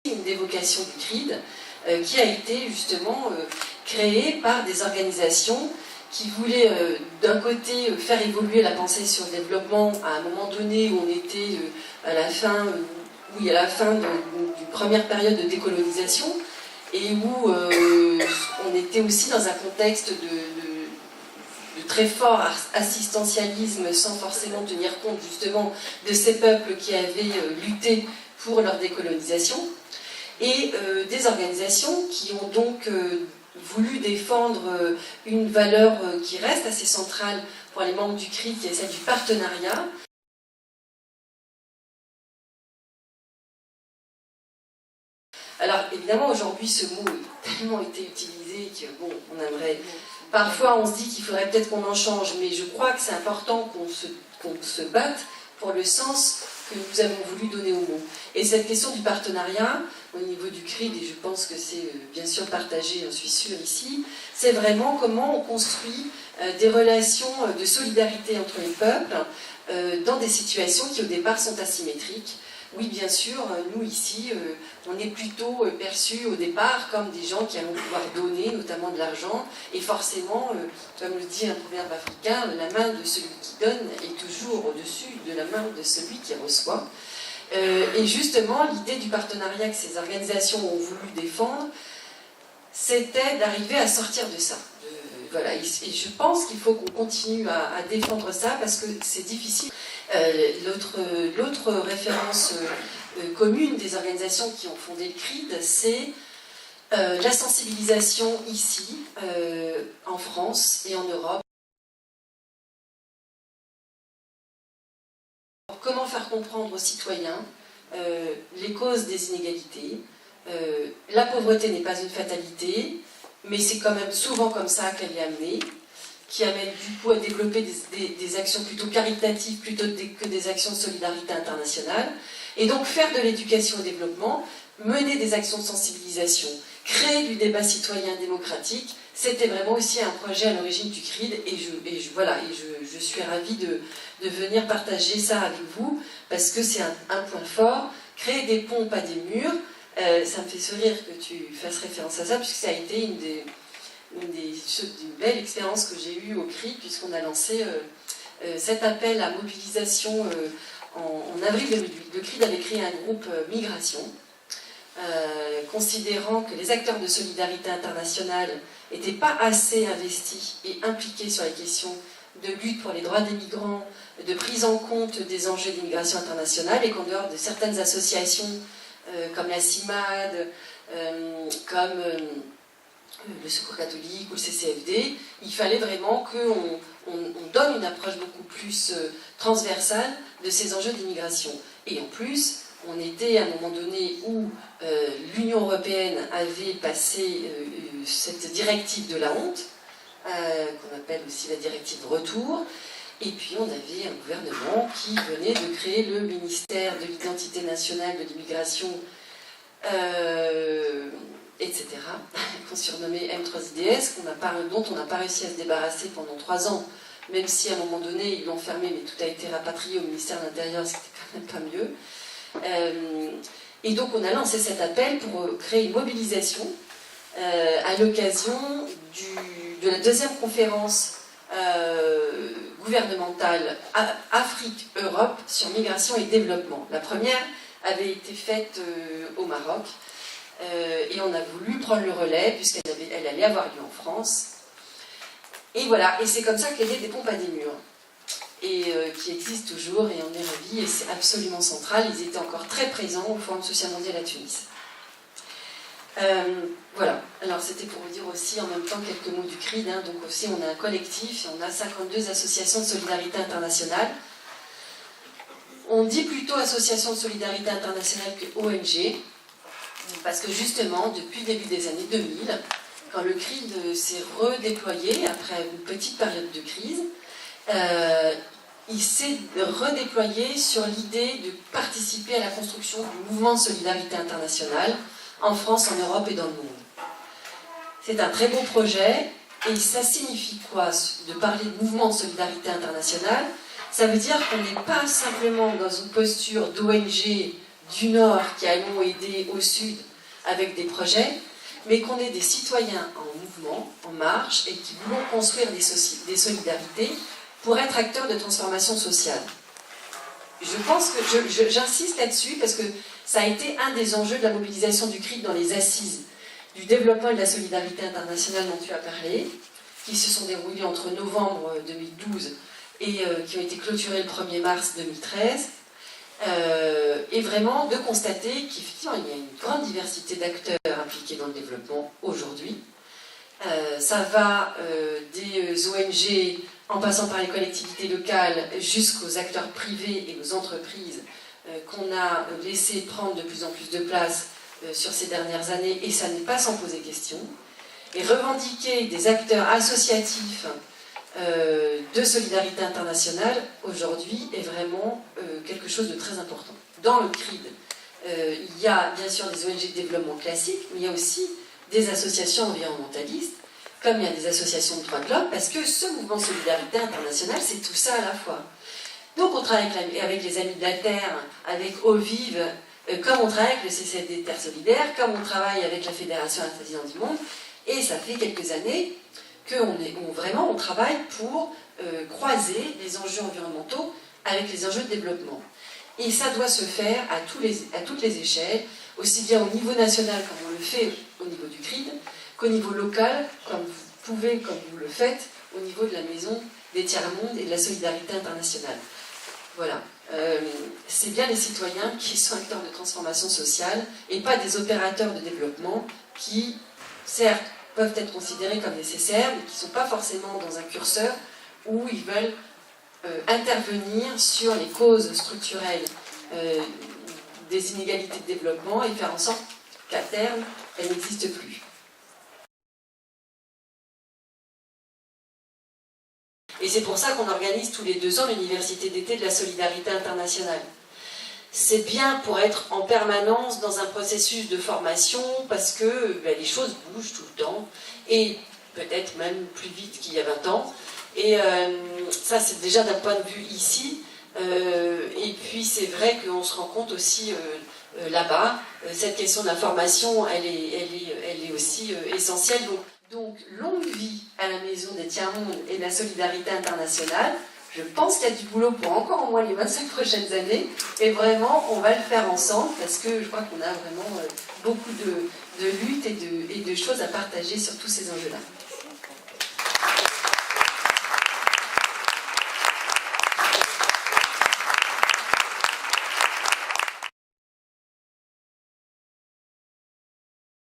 une dévocation du CRID qui a été justement créée par des organisations qui voulaient d'un côté faire évoluer la pensée sur le développement à un moment donné où on était à la fin, d'une première période de décolonisation et où on était aussi dans un contexte de très fort assistantialisme sans forcément tenir compte justement de ces peuples qui avaient lutté pour leur décolonisation, et des organisations qui ont donc voulu défendre une valeur qui reste assez centrale pour les membres du CRID, qui est celle du partenariat. Alors évidemment aujourd'hui ce mot a tellement été utilisé que bon, on aimerait... Parfois on se dit qu'il faudrait peut-être qu'on en change, mais je crois que c'est important qu'on se batte pour le sens que nous avons voulu donner au mot. Et cette question du partenariat, au niveau du CRID, et je pense que c'est bien sûr partagé, j'en suis sûre ici, c'est vraiment comment on construit des relations de solidarité entre les peuples dans des situations qui au départ sont asymétriques. Oui, bien sûr, nous ici, on est plutôt perçus au départ comme des gens qui allons pouvoir donner, notamment de l'argent, et forcément, comme le dit un proverbe africain, la main de celui qui donne est toujours au-dessus de la main de celui qui reçoit. Et justement, l'idée du partenariat que ces organisations ont voulu défendre, c'était d'arriver à sortir de ça. Voilà, et je pense qu'il faut qu'on continue à défendre ça parce que c'est difficile. L'autre référence commune des organisations qui ont fondé le CRID, c'est la sensibilisation ici, en France et en Europe. Comment faire comprendre aux citoyens les causes des inégalités. La pauvreté n'est pas une fatalité, mais c'est quand même souvent comme ça qu'elle est amenée, qui amène du coup à développer des actions plutôt caritatives plutôt que des actions de solidarité internationale. Et donc faire de l'éducation au développement, mener des actions de sensibilisation, créer du débat citoyen démocratique, c'était vraiment aussi un projet à l'origine du CRID, et je suis ravie de venir partager ça avec vous, parce que c'est un point fort, créer des ponts, pas des murs. Ça me fait sourire que tu fasses référence à ça, puisque ça a été une belle expérience que j'ai eue au CRID, puisqu'on a lancé cet appel à mobilisation en avril 2008. Le CRID avait créé un groupe migration, considérant que les acteurs de solidarité internationale n'étaient pas assez investis et impliqués sur les questions de lutte pour les droits des migrants, de prise en compte des enjeux d'immigration internationale, et qu'en dehors de certaines associations comme la CIMAD, comme le Secours catholique ou le CCFD, il fallait vraiment qu'on donne une approche beaucoup plus transversale de ces enjeux d'immigration. Et en plus, on était à un moment donné où l'Union européenne avait passé cette directive de la honte, qu'on appelle aussi la directive retour, et puis on avait un gouvernement qui venait de créer le ministère de l'identité nationale, de l'immigration, etc., qu'on surnommait M3IDS, dont on n'a pas réussi à se débarrasser pendant 3 ans, même si à un moment donné ils l'ont fermé, mais tout a été rapatrié au ministère de l'Intérieur, ce qui n'était quand même pas mieux. Et donc on a lancé cet appel pour créer une mobilisation à l'occasion de la deuxième conférence gouvernementale Afrique-Europe sur migration et développement. La première avait été faite au Maroc, et on a voulu prendre le relais puisqu'elle allait avoir lieu en France. Et voilà, et c'est comme ça qu'est née des pompes à des murs, et qui existe toujours, et on est ravis, et c'est absolument central. Ils étaient encore très présents au Forum social mondial à Tunis. Voilà, alors c'était pour vous dire aussi en même temps quelques mots du CRID, hein. Donc aussi on a un collectif, et on a 52 associations de solidarité internationale. On dit plutôt association de solidarité internationale que ONG, parce que justement, depuis le début des années 2000, quand le CRID s'est redéployé après une petite période de crise, il s'est redéployé sur l'idée de participer à la construction du mouvement de solidarité internationale en France, en Europe et dans le monde. C'est un très beau projet, et ça signifie quoi de parler de mouvement de solidarité internationale? Ça veut dire qu'on n'est pas simplement dans une posture d'ONG du Nord qui allons aider au Sud avec des projets, mais qu'on est des citoyens en mouvement, en marche, et qui voulons construire des solidarités pour être acteurs de transformation sociale. Je pense que j'insiste là-dessus parce que ça a été un des enjeux de la mobilisation du CRID dans les assises du développement et de la solidarité internationale dont tu as parlé, qui se sont déroulées entre novembre 2012 et qui ont été clôturées le 1er mars 2013, et vraiment de constater qu'effectivement il y a une grande diversité d'acteurs impliqués dans le développement aujourd'hui. Ça va des ONG en passant par les collectivités locales jusqu'aux acteurs privés et aux entreprises qu'on a laissé prendre de plus en plus de place sur ces dernières années, et ça n'est pas sans poser question. Et revendiquer des acteurs associatifs de solidarité internationale aujourd'hui est vraiment quelque chose de très important. Dans le CRID, il y a bien sûr des ONG de développement classiques, mais il y a aussi des associations environnementalistes, comme il y a des associations de droits de l'homme, parce que ce mouvement de solidarité internationale, c'est tout ça à la fois. Donc on travaille avec les Amis de la Terre, avec OVIV, comme on travaille avec le CCFD Terre Solidaire, comme on travaille avec la Fédération Intercitoyenne du Monde, et ça fait quelques années qu'on travaille pour croiser les enjeux environnementaux avec les enjeux de développement. Et ça doit se faire à toutes les échelles, aussi bien au niveau national comme on le fait au niveau du CRID, qu'au niveau local, comme vous le faites, au niveau de la Maison des Tiers-Mondes et de la solidarité internationale. Voilà. C'est bien les citoyens qui sont acteurs de transformation sociale et pas des opérateurs de développement qui, certes, peuvent être considérés comme nécessaires, mais qui ne sont pas forcément dans un curseur où ils veulent intervenir sur les causes structurelles des inégalités de développement et faire en sorte qu'à terme, elles n'existent plus. Et c'est pour ça qu'on organise tous les 2 ans l'Université d'été de la solidarité internationale. C'est bien pour être en permanence dans un processus de formation parce que les choses bougent tout le temps et peut-être même plus vite qu'il y a 20 ans. Et ça, c'est déjà d'un point de vue ici. Et puis, c'est vrai qu'on se rend compte aussi là-bas, cette question de la formation, elle est aussi essentielle. Donc, longue vie à la Maison des Tiers-Mondes et de la solidarité internationale. Je pense qu'il y a du boulot pour encore au moins les 25 prochaines années. Et vraiment, on va le faire ensemble parce que je crois qu'on a vraiment beaucoup de luttes et de choses à partager sur tous ces enjeux-là.